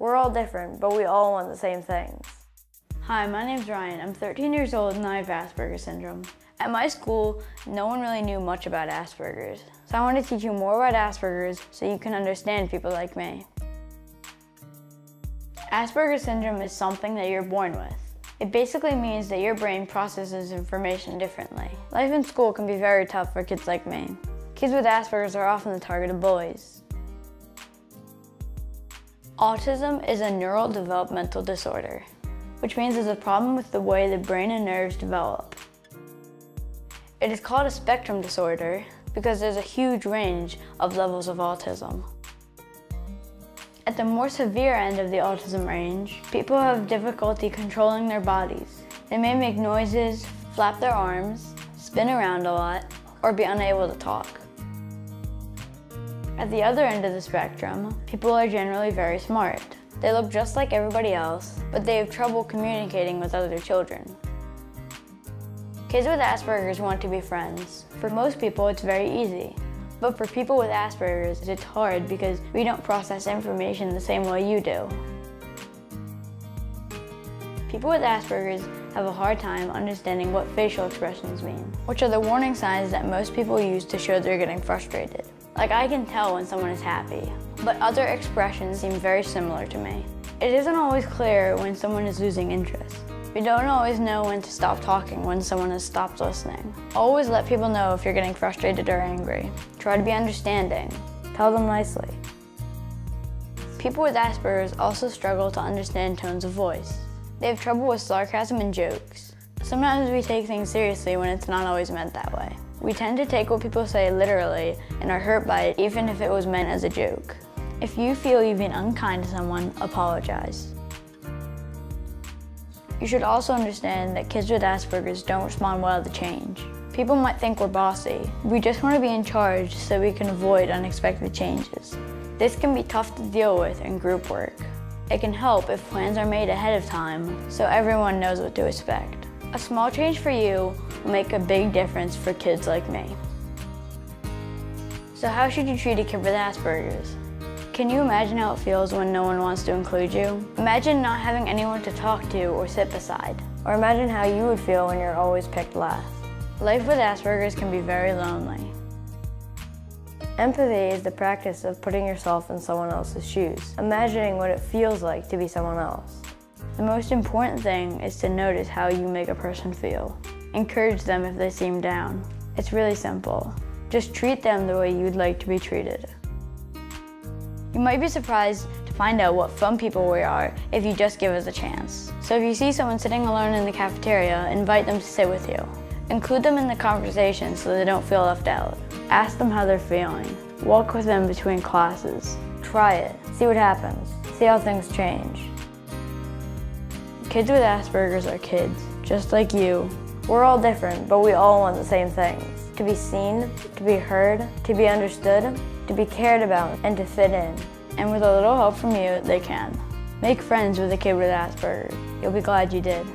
We're all different, but we all want the same things. Hi, my name's Ryan. I'm 13 years old and I have Asperger's syndrome. At my school, no one really knew much about Asperger's. So I want to teach you more about Asperger's so you can understand people like me. Asperger's syndrome is something that you're born with. It basically means that your brain processes information differently. Life in school can be very tough for kids like me. Kids with Asperger's are often the target of bullies. Autism is a neurodevelopmental disorder, which means there's a problem with the way the brain and nerves develop. It is called a spectrum disorder because there's a huge range of levels of autism. At the more severe end of the autism range, people have difficulty controlling their bodies. They may make noises, flap their arms, spin around a lot, or be unable to talk. At the other end of the spectrum, people are generally very smart. They look just like everybody else, but they have trouble communicating with other children. Kids with Asperger's want to be friends. For most people, it's very easy. But for people with Asperger's, it's hard because we don't process information the same way you do. People with Asperger's have a hard time understanding what facial expressions mean, which are the warning signs that most people use to show they're getting frustrated. Like, I can tell when someone is happy, but other expressions seem very similar to me. It isn't always clear when someone is losing interest. We don't always know when to stop talking when someone has stopped listening. Always let people know if you're getting frustrated or angry. Try to be understanding. Tell them nicely. People with Asperger's also struggle to understand tones of voice. They have trouble with sarcasm and jokes. Sometimes we take things seriously when it's not always meant that way. We tend to take what people say literally and are hurt by it even if it was meant as a joke. If you feel you've been unkind to someone, apologize. You should also understand that kids with Asperger's don't respond well to change. People might think we're bossy. We just want to be in charge so we can avoid unexpected changes. This can be tough to deal with in group work. It can help if plans are made ahead of time so everyone knows what to expect. A small change for you will make a big difference for kids like me. So how should you treat a kid with Asperger's? Can you imagine how it feels when no one wants to include you? Imagine not having anyone to talk to or sit beside. Or imagine how you would feel when you're always picked last. Life with Asperger's can be very lonely. Empathy is the practice of putting yourself in someone else's shoes, imagining what it feels like to be someone else. The most important thing is to notice how you make a person feel. Encourage them if they seem down. It's really simple. Just treat them the way you'd like to be treated. You might be surprised to find out what fun people we are if you just give us a chance. So if you see someone sitting alone in the cafeteria, invite them to sit with you. Include them in the conversation so they don't feel left out. Ask them how they're feeling. Walk with them between classes. Try it. See what happens. See how things change. Kids with Asperger's are kids, just like you. We're all different, but we all want the same things. To be seen, to be heard, to be understood, to be cared about, and to fit in. And with a little help from you, they can. Make friends with a kid with Asperger's. You'll be glad you did.